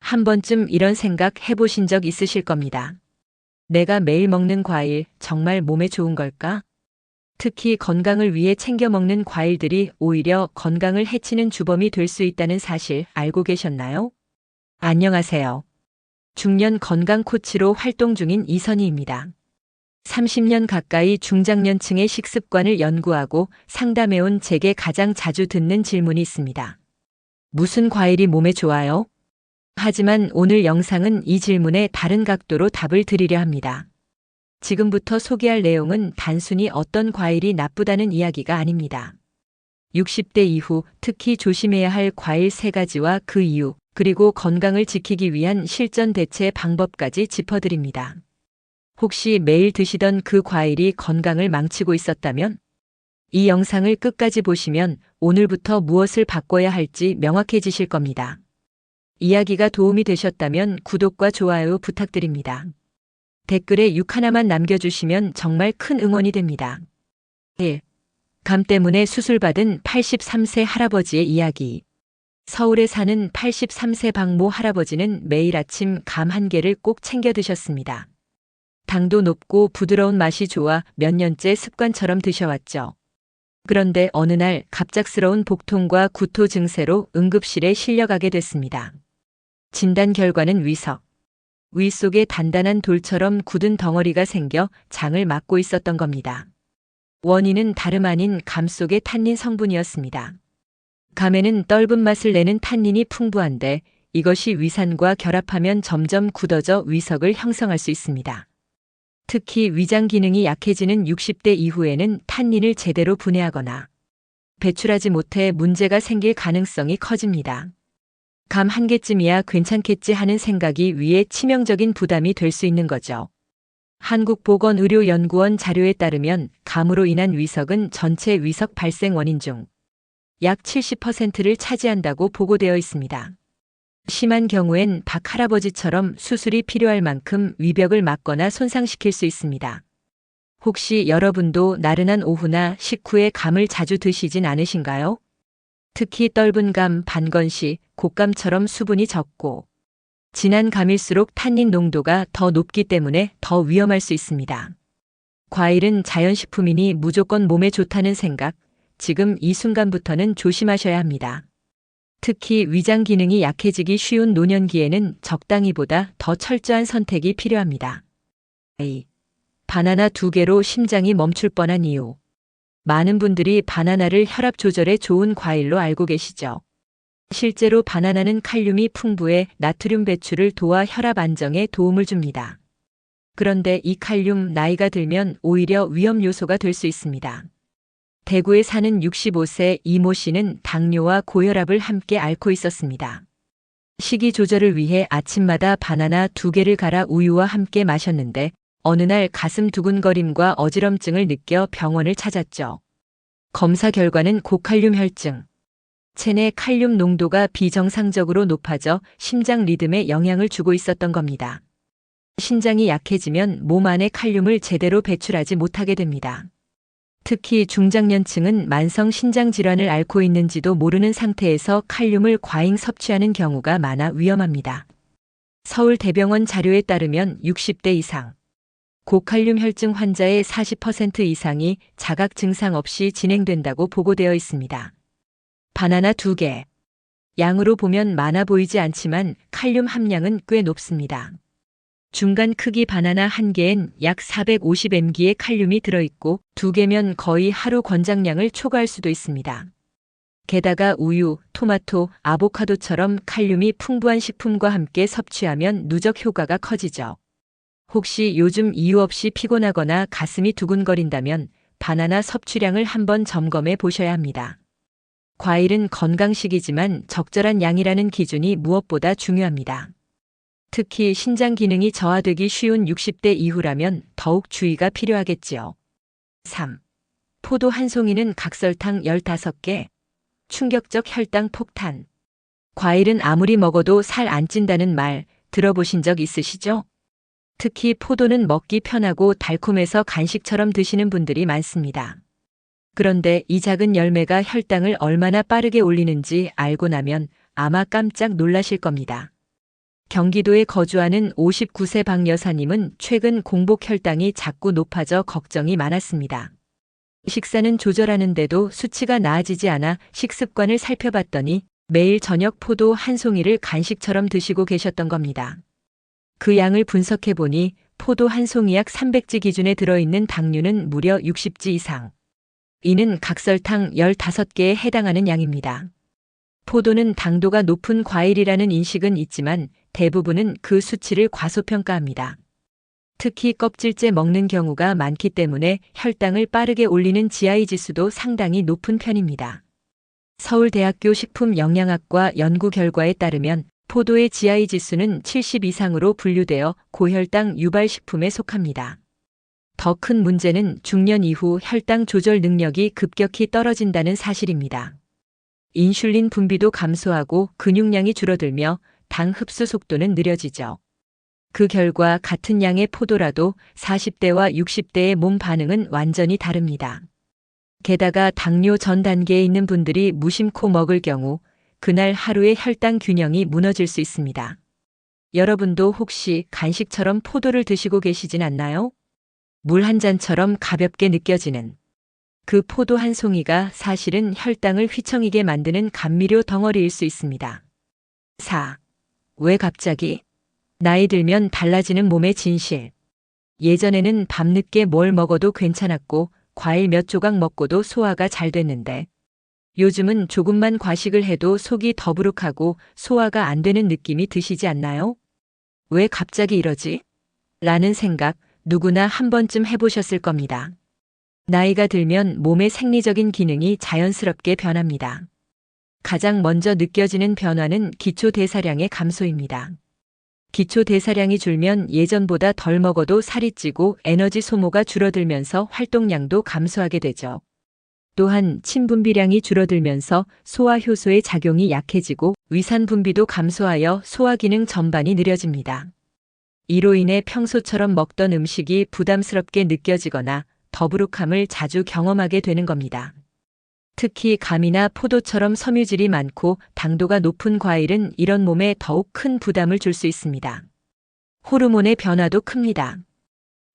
한 번쯤 이런 생각 해보신 적 있으실 겁니다. 내가 매일 먹는 과일 정말 몸에 좋은 걸까? 특히 건강을 위해 챙겨 먹는 과일들이 오히려 건강을 해치는 주범이 될 수 있다는 사실 알고 계셨나요? 안녕하세요. 중년 건강 코치로 활동 중인 이선희입니다. 30년 가까이 중장년층의 식습관을 연구하고 상담해온 제게 가장 자주 듣는 질문이 있습니다. 무슨 과일이 몸에 좋아요? 하지만 오늘 영상은 이 질문에 다른 각도로 답을 드리려 합니다. 지금부터 소개할 내용은 단순히 어떤 과일이 나쁘다는 이야기가 아닙니다. 60대 이후 특히 조심해야 할 과일 3가지와 그 이유, 그리고 건강을 지키기 위한 실전 대체 방법까지 짚어드립니다. 혹시 매일 드시던 그 과일이 건강을 망치고 있었다면? 이 영상을 끝까지 보시면 오늘부터 무엇을 바꿔야 할지 명확해지실 겁니다. 이야기가 도움이 되셨다면 구독과 좋아요 부탁드립니다. 댓글에 6 하나만 남겨주시면 정말 큰 응원이 됩니다. 1. 감 때문에 수술받은 83세 할아버지의 이야기. 서울에 사는 83세 박모 할아버지는 매일 아침 감 1개를 꼭 챙겨 드셨습니다. 당도 높고 부드러운 맛이 좋아 몇 년째 습관처럼 드셔왔죠. 그런데 어느 날 갑작스러운 복통과 구토 증세로 응급실에 실려가게 됐습니다. 진단 결과는 위석. 위 속에 단단한 돌처럼 굳은 덩어리가 생겨 장을 막고 있었던 겁니다. 원인은 다름 아닌 감 속의 탄닌 성분이었습니다. 감에는 떫은 맛을 내는 탄닌이 풍부한데 이것이 위산과 결합하면 점점 굳어져 위석을 형성할 수 있습니다. 특히 위장 기능이 약해지는 60대 이후에는 탄닌을 제대로 분해하거나 배출하지 못해 문제가 생길 가능성이 커집니다. 감 1개쯤이야 괜찮겠지 하는 생각이 위에 치명적인 부담이 될 수 있는 거죠. 한국보건의료연구원 자료에 따르면 감으로 인한 위석은 전체 위석 발생 원인 중 약 70%를 차지한다고 보고되어 있습니다. 심한 경우엔 박 할아버지처럼 수술이 필요할 만큼 위벽을 막거나 손상시킬 수 있습니다. 혹시 여러분도 나른한 오후나 식후에 감을 자주 드시진 않으신가요? 특히 떫은 감, 반건시, 곶감처럼 수분이 적고 진한 감일수록 탄닌 농도가 더 높기 때문에 더 위험할 수 있습니다. 과일은 자연식품이니 무조건 몸에 좋다는 생각, 지금 이 순간부터는 조심하셔야 합니다. 특히 위장 기능이 약해지기 쉬운 노년기에는 적당히보다 더 철저한 선택이 필요합니다. A. 바나나 2개로 심장이 멈출 뻔한 이유. 많은 분들이 바나나를 혈압 조절에 좋은 과일로 알고 계시죠? 실제로 바나나는 칼륨이 풍부해 나트륨 배출을 도와 혈압 안정에 도움을 줍니다. 그런데 이 칼륨 나이가 들면 오히려 위험 요소가 될 수 있습니다. 대구에 사는 65세 이모 씨는 당뇨와 고혈압을 함께 앓고 있었습니다. 식이 조절을 위해 아침마다 바나나 2개를 갈아 우유와 함께 마셨는데 어느 날 가슴 두근거림과 어지럼증을 느껴 병원을 찾았죠. 검사 결과는 고칼륨 혈증. 체내 칼륨 농도가 비정상적으로 높아져 심장 리듬에 영향을 주고 있었던 겁니다. 신장이 약해지면 몸 안에 칼륨을 제대로 배출하지 못하게 됩니다. 특히 중장년층은 만성 신장 질환을 앓고 있는지도 모르는 상태에서 칼륨을 과잉 섭취하는 경우가 많아 위험합니다. 서울대병원 자료에 따르면 60대 이상 고칼륨 혈증 환자의 40% 이상이 자각 증상 없이 진행된다고 보고되어 있습니다. 바나나 2개. 양으로 보면 많아 보이지 않지만 칼륨 함량은 꽤 높습니다. 중간 크기 바나나 1개엔 약 450mg의 칼륨이 들어있고 2개면 거의 하루 권장량을 초과할 수도 있습니다. 게다가 우유, 토마토, 아보카도처럼 칼륨이 풍부한 식품과 함께 섭취하면 누적 효과가 커지죠. 혹시 요즘 이유 없이 피곤하거나 가슴이 두근거린다면 바나나 섭취량을 한번 점검해 보셔야 합니다. 과일은 건강식이지만 적절한 양이라는 기준이 무엇보다 중요합니다. 특히 신장 기능이 저하되기 쉬운 60대 이후라면 더욱 주의가 필요하겠지요. 3. 포도 한 송이는 각설탕 15개. 충격적 혈당 폭탄. 과일은 아무리 먹어도 살 안 찐다는 말 들어보신 적 있으시죠? 특히 포도는 먹기 편하고 달콤해서 간식처럼 드시는 분들이 많습니다. 그런데 이 작은 열매가 혈당을 얼마나 빠르게 올리는지 알고 나면 아마 깜짝 놀라실 겁니다. 경기도에 거주하는 59세 박 여사님은 최근 공복 혈당이 자꾸 높아져 걱정이 많았습니다. 식사는 조절하는데도 수치가 나아지지 않아 식습관을 살펴봤더니 매일 저녁 포도 한 송이를 간식처럼 드시고 계셨던 겁니다. 그 양을 분석해보니 포도 한 송이 약 300지 기준에 들어있는 당류는 무려 60지 이상. 이는 각설탕 15개에 해당하는 양입니다. 포도는 당도가 높은 과일이라는 인식은 있지만 대부분은 그 수치를 과소평가합니다. 특히 껍질째 먹는 경우가 많기 때문에 혈당을 빠르게 올리는 GI 지수도 상당히 높은 편입니다. 서울대학교 식품영양학과 연구 결과에 따르면 포도의 GI 지수는 70 이상으로 분류되어 고혈당 유발 식품에 속합니다. 더 큰 문제는 중년 이후 혈당 조절 능력이 급격히 떨어진다는 사실입니다. 인슐린 분비도 감소하고 근육량이 줄어들며 당 흡수 속도는 느려지죠. 그 결과 같은 양의 포도라도 40대와 60대의 몸 반응은 완전히 다릅니다. 게다가 당뇨 전 단계에 있는 분들이 무심코 먹을 경우 그날 하루의 혈당 균형이 무너질 수 있습니다. 여러분도 혹시 간식처럼 포도를 드시고 계시진 않나요? 물 한 잔처럼 가볍게 느껴지는 그 포도 한 송이가 사실은 혈당을 휘청이게 만드는 감미료 덩어리일 수 있습니다. 4. 왜 갑자기? 나이 들면 달라지는 몸의 진실. 예전에는 밤늦게 뭘 먹어도 괜찮았고 과일 몇 조각 먹고도 소화가 잘 됐는데 요즘은 조금만 과식을 해도 속이 더부룩하고 소화가 안 되는 느낌이 드시지 않나요? 왜 갑자기 이러지? 라는 생각 누구나 한 번쯤 해보셨을 겁니다. 나이가 들면 몸의 생리적인 기능이 자연스럽게 변합니다. 가장 먼저 느껴지는 변화는 기초대사량의 감소입니다. 기초대사량이 줄면 예전보다 덜 먹어도 살이 찌고 에너지 소모가 줄어들면서 활동량도 감소하게 되죠. 또한 침 분비량이 줄어들면서 소화 효소의 작용이 약해지고 위산 분비도 감소하여 소화 기능 전반이 느려집니다. 이로 인해 평소처럼 먹던 음식이 부담스럽게 느껴지거나 더부룩함을 자주 경험하게 되는 겁니다. 특히 감이나 포도처럼 섬유질이 많고 당도가 높은 과일은 이런 몸에 더욱 큰 부담을 줄 수 있습니다. 호르몬의 변화도 큽니다.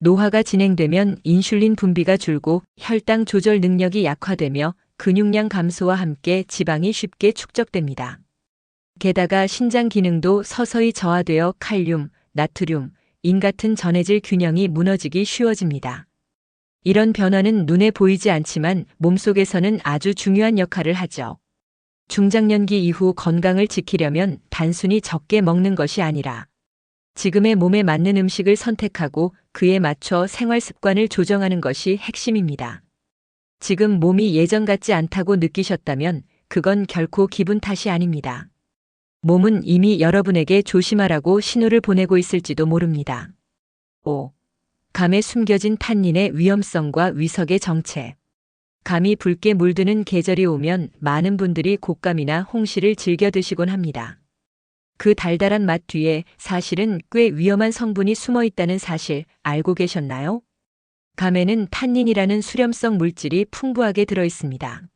노화가 진행되면 인슐린 분비가 줄고 혈당 조절 능력이 약화되며 근육량 감소와 함께 지방이 쉽게 축적됩니다. 게다가 신장 기능도 서서히 저하되어 칼륨, 나트륨, 인 같은 전해질 균형이 무너지기 쉬워집니다. 이런 변화는 눈에 보이지 않지만 몸속에서는 아주 중요한 역할을 하죠. 중장년기 이후 건강을 지키려면 단순히 적게 먹는 것이 아니라 지금의 몸에 맞는 음식을 선택하고 그에 맞춰 생활 습관을 조정하는 것이 핵심입니다. 지금 몸이 예전 같지 않다고 느끼셨다면 그건 결코 기분 탓이 아닙니다. 몸은 이미 여러분에게 조심하라고 신호를 보내고 있을지도 모릅니다. 5. 감에 숨겨진 탄닌의 위험성과 위석의 정체. 감이 붉게 물드는 계절이 오면 많은 분들이 곶감이나 홍시를 즐겨 드시곤 합니다. 그 달달한 맛 뒤에 사실은 꽤 위험한 성분이 숨어 있다는 사실 알고 계셨나요? 감에는 탄닌이라는 수렴성 물질이 풍부하게 들어 있습니다.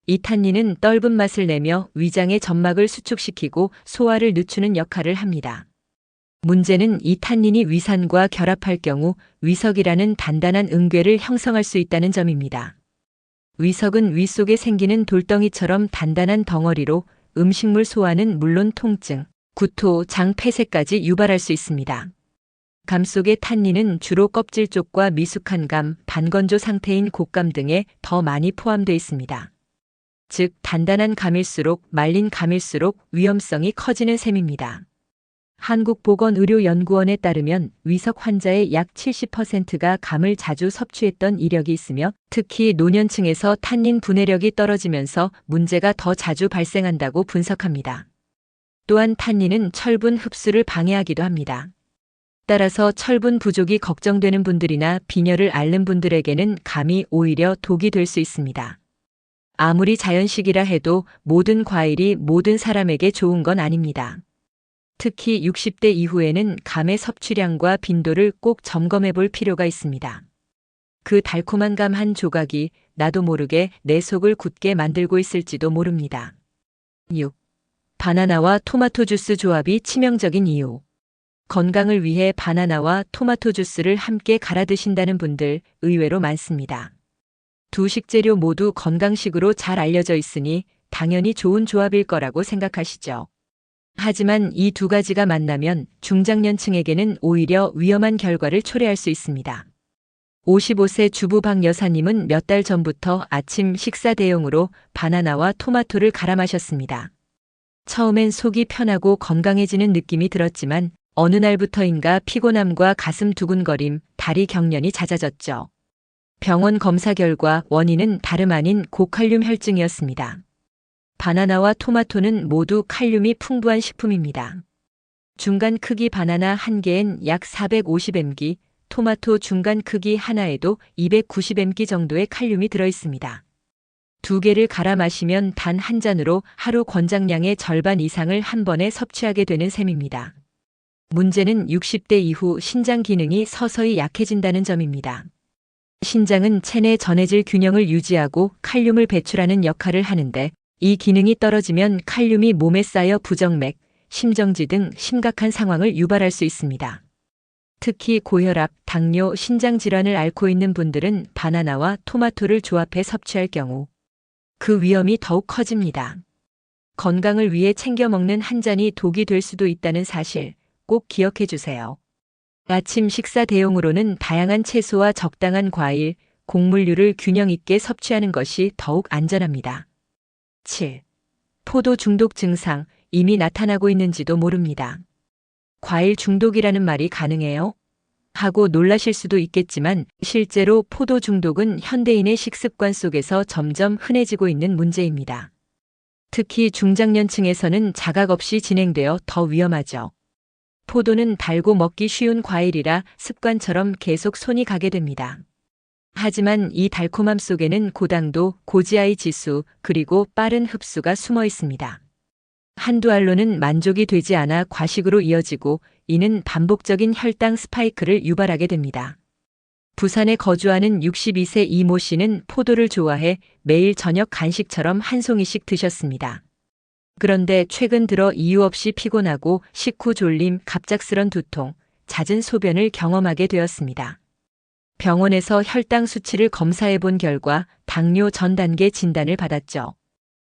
이 탄닌은 떫은 맛을 내며 위장의 점막을 수축시키고 소화를 늦추는 역할을 합니다. 문제는 이 탄닌이 위산과 결합할 경우 위석이라는 단단한 응괴를 형성할 수 있다는 점입니다. 위석은 위 속에 생기는 돌덩이처럼 단단한 덩어리로 음식물 소화는 물론 통증, 구토, 장 폐쇄까지 유발할 수 있습니다. 감 속의 탄닌은 주로 껍질 쪽과 미숙한 감, 반건조 상태인 곶감 등에 더 많이 포함되어 있습니다. 즉, 단단한 감일수록 말린 감일수록 위험성이 커지는 셈입니다. 한국보건의료연구원에 따르면 위석 환자의 약 70%가 감을 자주 섭취했던 이력이 있으며 특히 노년층에서 탄닌 분해력이 떨어지면서 문제가 더 자주 발생한다고 분석합니다. 또한 탄닌은 철분 흡수를 방해하기도 합니다. 따라서 철분 부족이 걱정되는 분들이나 빈혈을 앓는 분들에게는 감이 오히려 독이 될 수 있습니다. 아무리 자연식이라 해도 모든 과일이 모든 사람에게 좋은 건 아닙니다. 특히 60대 이후에는 감의 섭취량과 빈도를 꼭 점검해 볼 필요가 있습니다. 그 달콤한 감 한 조각이 나도 모르게 내 속을 굳게 만들고 있을지도 모릅니다. 6. 바나나와 토마토 주스 조합이 치명적인 이유. 건강을 위해 바나나와 토마토 주스를 함께 갈아 드신다는 분들 의외로 많습니다. 두 식재료 모두 건강식으로 잘 알려져 있으니 당연히 좋은 조합일 거라고 생각하시죠. 하지만 이 두 가지가 만나면 중장년층에게는 오히려 위험한 결과를 초래할 수 있습니다. 55세 주부 박 여사님은 몇 달 전부터 아침 식사 대용으로 바나나와 토마토를 갈아 마셨습니다. 처음엔 속이 편하고 건강해지는 느낌이 들었지만 어느 날부터인가 피곤함과 가슴 두근거림, 다리 경련이 잦아졌죠. 병원 검사 결과 원인은 다름 아닌 고칼륨 혈증이었습니다. 바나나와 토마토는 모두 칼륨이 풍부한 식품입니다. 중간 크기 바나나 한 개엔 약 450mg, 토마토 중간 크기 하나에도 290mg 정도의 칼륨이 들어있습니다. 두 개를 갈아 마시면 단 한 잔으로 하루 권장량의 절반 이상을 한 번에 섭취하게 되는 셈입니다. 문제는 60대 이후 신장 기능이 서서히 약해진다는 점입니다. 신장은 체내 전해질 균형을 유지하고 칼륨을 배출하는 역할을 하는데 이 기능이 떨어지면 칼륨이 몸에 쌓여 부정맥, 심정지 등 심각한 상황을 유발할 수 있습니다. 특히 고혈압, 당뇨, 신장 질환을 앓고 있는 분들은 바나나와 토마토를 조합해 섭취할 경우 그 위험이 더욱 커집니다. 건강을 위해 챙겨 먹는 한 잔이 독이 될 수도 있다는 사실 꼭 기억해 주세요. 아침 식사 대용으로는 다양한 채소와 적당한 과일, 곡물류를 균형 있게 섭취하는 것이 더욱 안전합니다. 7. 포도 중독 증상 이미 나타나고 있는지도 모릅니다. 과일 중독이라는 말이 가능해요? 하고 놀라실 수도 있겠지만 실제로 포도 중독은 현대인의 식습관 속에서 점점 흔해지고 있는 문제입니다. 특히 중장년층에서는 자각 없이 진행되어 더 위험하죠. 포도는 달고 먹기 쉬운 과일이라 습관처럼 계속 손이 가게 됩니다. 하지만 이 달콤함 속에는 고당도, 고지아이 지수, 그리고 빠른 흡수가 숨어 있습니다. 한두 알로는 만족이 되지 않아 과식으로 이어지고 이는 반복적인 혈당 스파이크를 유발하게 됩니다. 부산에 거주하는 62세 이모 씨는 포도를 좋아해 매일 저녁 간식처럼 한 송이씩 드셨습니다. 그런데 최근 들어 이유 없이 피곤하고 식후 졸림, 갑작스런 두통, 잦은 소변을 경험하게 되었습니다. 병원에서 혈당 수치를 검사해 본 결과 당뇨 전 단계 진단을 받았죠.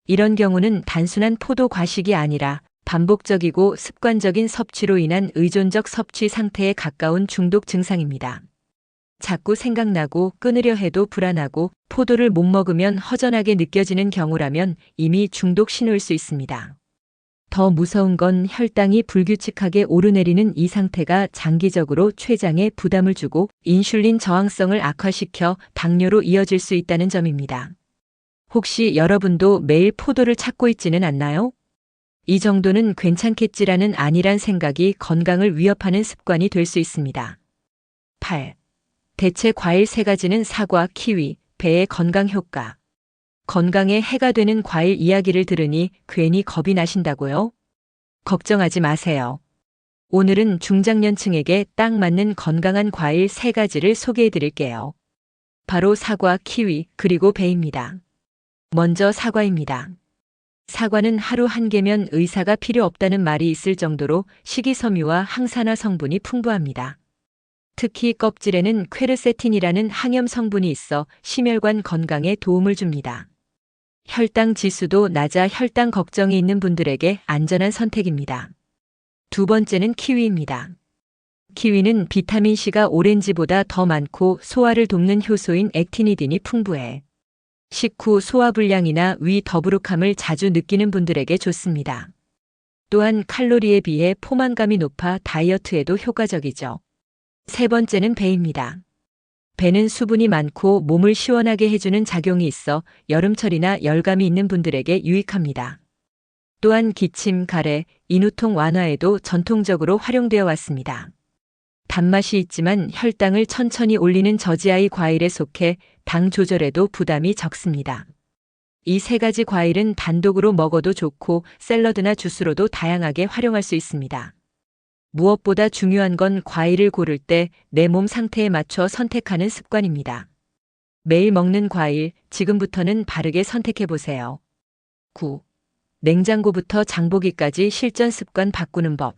이런 경우는 단순한 포도 과식이 아니라 반복적이고 습관적인 섭취로 인한 의존적 섭취 상태에 가까운 중독 증상입니다. 자꾸 생각나고 끊으려 해도 불안하고 포도를 못 먹으면 허전하게 느껴지는 경우라면 이미 중독 신호일 수 있습니다. 더 무서운 건 혈당이 불규칙하게 오르내리는 이 상태가 장기적으로 췌장에 부담을 주고 인슐린 저항성을 악화시켜 당뇨로 이어질 수 있다는 점입니다. 혹시 여러분도 매일 포도를 찾고 있지는 않나요? 이 정도는 괜찮겠지라는 안일한 생각이 건강을 위협하는 습관이 될 수 있습니다. 8. 대체 과일 3가지는 사과, 키위, 배의 건강 효과. 건강에 해가 되는 과일 이야기를 들으니 괜히 겁이 나신다고요? 걱정하지 마세요. 오늘은 중장년층에게 딱 맞는 건강한 과일 3가지를 소개해 드릴게요. 바로 사과, 키위, 그리고 배입니다. 먼저 사과입니다. 사과는 하루 한 개면 의사가 필요 없다는 말이 있을 정도로 식이섬유와 항산화 성분이 풍부합니다. 특히 껍질에는 퀘르세틴이라는 항염 성분이 있어 심혈관 건강에 도움을 줍니다. 혈당 지수도 낮아 혈당 걱정이 있는 분들에게 안전한 선택입니다. 두 번째는 키위입니다. 키위는 비타민C가 오렌지보다 더 많고 소화를 돕는 효소인 액티니딘이 풍부해 식후 소화불량이나 위 더부룩함을 자주 느끼는 분들에게 좋습니다. 또한 칼로리에 비해 포만감이 높아 다이어트에도 효과적이죠. 세 번째는 배입니다. 배는 수분이 많고 몸을 시원하게 해주는 작용이 있어 여름철이나 열감이 있는 분들에게 유익합니다. 또한 기침, 가래, 인후통 완화에도 전통적으로 활용되어 왔습니다. 단맛이 있지만 혈당을 천천히 올리는 저지아이 과일에 속해 당 조절에도 부담이 적습니다. 이 3가지 과일은 단독으로 먹어도 좋고 샐러드나 주스로도 다양하게 활용할 수 있습니다. 무엇보다 중요한 건 과일을 고를 때 내 몸 상태에 맞춰 선택하는 습관입니다. 매일 먹는 과일, 지금부터는 바르게 선택해 보세요. 9. 냉장고부터 장보기까지 실전 습관 바꾸는 법.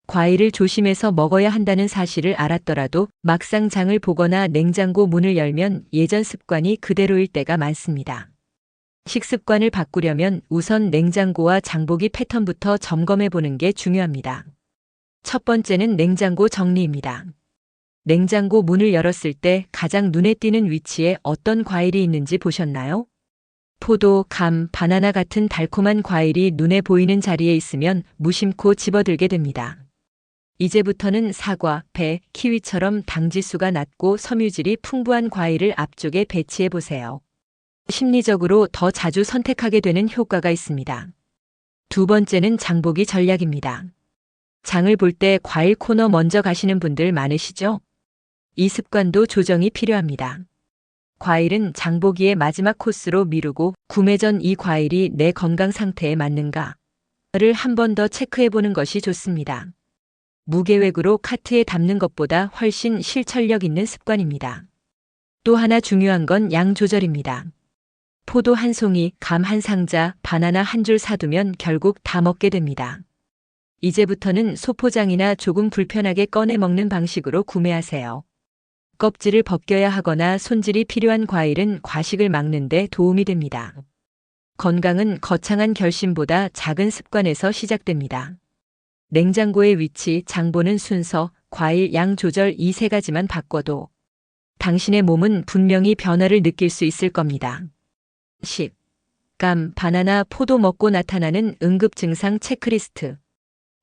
과일을 조심해서 먹어야 한다는 사실을 알았더라도 막상 장을 보거나 냉장고 문을 열면 예전 습관이 그대로일 때가 많습니다. 식습관을 바꾸려면 우선 냉장고와 장보기 패턴부터 점검해 보는 게 중요합니다. 첫 번째는 냉장고 정리입니다. 냉장고 문을 열었을 때 가장 눈에 띄는 위치에 어떤 과일이 있는지 보셨나요? 포도, 감, 바나나 같은 달콤한 과일이 눈에 보이는 자리에 있으면 무심코 집어들게 됩니다. 이제부터는 사과, 배, 키위처럼 당지수가 낮고 섬유질이 풍부한 과일을 앞쪽에 배치해 보세요. 심리적으로 더 자주 선택하게 되는 효과가 있습니다. 두 번째는 장보기 전략입니다. 장을 볼 때 과일 코너 먼저 가시는 분들 많으시죠? 이 습관도 조정이 필요합니다. 과일은 장보기의 마지막 코스로 미루고 구매 전 이 과일이 내 건강 상태에 맞는가를 한 번 더 체크해 보는 것이 좋습니다. 무계획으로 카트에 담는 것보다 훨씬 실천력 있는 습관입니다. 또 하나 중요한 건 양 조절입니다. 포도 한 송이, 감 한 상자, 바나나 한 줄 사두면 결국 다 먹게 됩니다. 이제부터는 소포장이나 조금 불편하게 꺼내 먹는 방식으로 구매하세요. 껍질을 벗겨야 하거나 손질이 필요한 과일은 과식을 막는 데 도움이 됩니다. 건강은 거창한 결심보다 작은 습관에서 시작됩니다. 냉장고의 위치, 장 보는 순서, 과일 양 조절 이 세 가지만 바꿔도 당신의 몸은 분명히 변화를 느낄 수 있을 겁니다. 10. 감, 바나나, 포도 먹고 나타나는 응급 증상 체크리스트.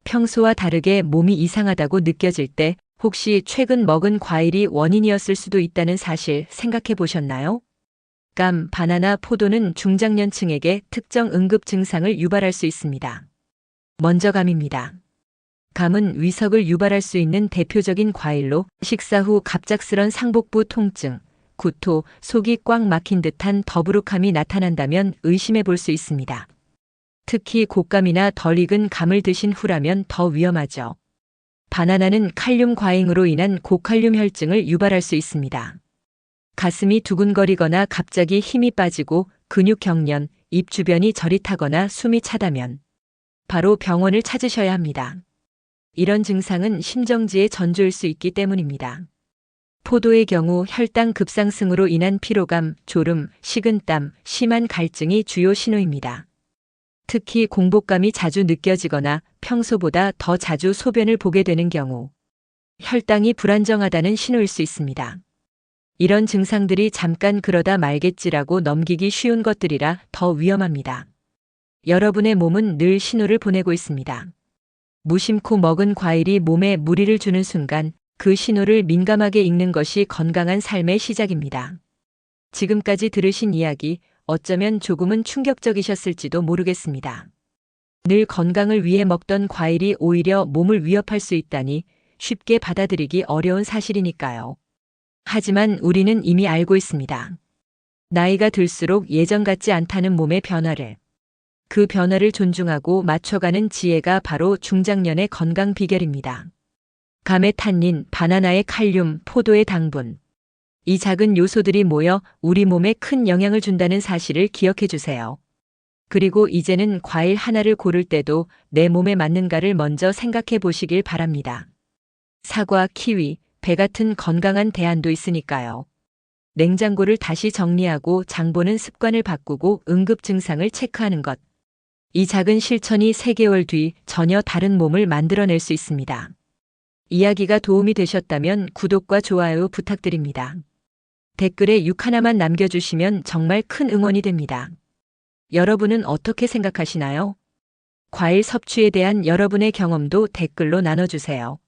평소와 다르게 몸이 이상하다고 느껴질 때 혹시 최근 먹은 과일이 원인이었을 수도 있다는 사실 생각해 보셨나요? 감, 바나나, 포도는 중장년층에게 특정 응급 증상을 유발할 수 있습니다. 먼저 감입니다. 감은 위석을 유발할 수 있는 대표적인 과일로 식사 후 갑작스런 상복부 통증, 구토, 속이 꽉 막힌 듯한 더부룩함이 나타난다면 의심해 볼 수 있습니다. 특히 곶감이나 덜 익은 감을 드신 후라면 더 위험하죠. 바나나는 칼륨 과잉으로 인한 고칼륨 혈증을 유발할 수 있습니다. 가슴이 두근거리거나 갑자기 힘이 빠지고 근육 경련, 입 주변이 저릿하거나 숨이 차다면 바로 병원을 찾으셔야 합니다. 이런 증상은 심정지의 전조일 수 있기 때문입니다. 포도의 경우 혈당 급상승으로 인한 피로감, 졸음, 식은땀, 심한 갈증이 주요 신호입니다. 특히 공복감이 자주 느껴지거나 평소보다 더 자주 소변을 보게 되는 경우 혈당이 불안정하다는 신호일 수 있습니다. 이런 증상들이 잠깐 그러다 말겠지라고 넘기기 쉬운 것들이라 더 위험합니다. 여러분의 몸은 늘 신호를 보내고 있습니다. 무심코 먹은 과일이 몸에 무리를 주는 순간 그 신호를 민감하게 읽는 것이 건강한 삶의 시작입니다. 지금까지 들으신 이야기 어쩌면 조금은 충격적이셨을지도 모르겠습니다. 늘 건강을 위해 먹던 과일이 오히려 몸을 위협할 수 있다니 쉽게 받아들이기 어려운 사실이니까요. 하지만 우리는 이미 알고 있습니다. 나이가 들수록 예전 같지 않다는 몸의 변화를. 그 변화를 존중하고 맞춰가는 지혜가 바로 중장년의 건강 비결입니다. 감의 탄닌, 바나나의 칼륨, 포도의 당분. 이 작은 요소들이 모여 우리 몸에 큰 영향을 준다는 사실을 기억해 주세요. 그리고 이제는 과일 하나를 고를 때도 내 몸에 맞는가를 먼저 생각해 보시길 바랍니다. 사과, 키위, 배 같은 건강한 대안도 있으니까요. 냉장고를 다시 정리하고 장 보는 습관을 바꾸고 응급 증상을 체크하는 것. 이 작은 실천이 3개월 뒤 전혀 다른 몸을 만들어낼 수 있습니다. 이야기가 도움이 되셨다면 구독과 좋아요 부탁드립니다. 댓글에 6 하나만 남겨주시면 정말 큰 응원이 됩니다. 여러분은 어떻게 생각하시나요? 과일 섭취에 대한 여러분의 경험도 댓글로 나눠주세요.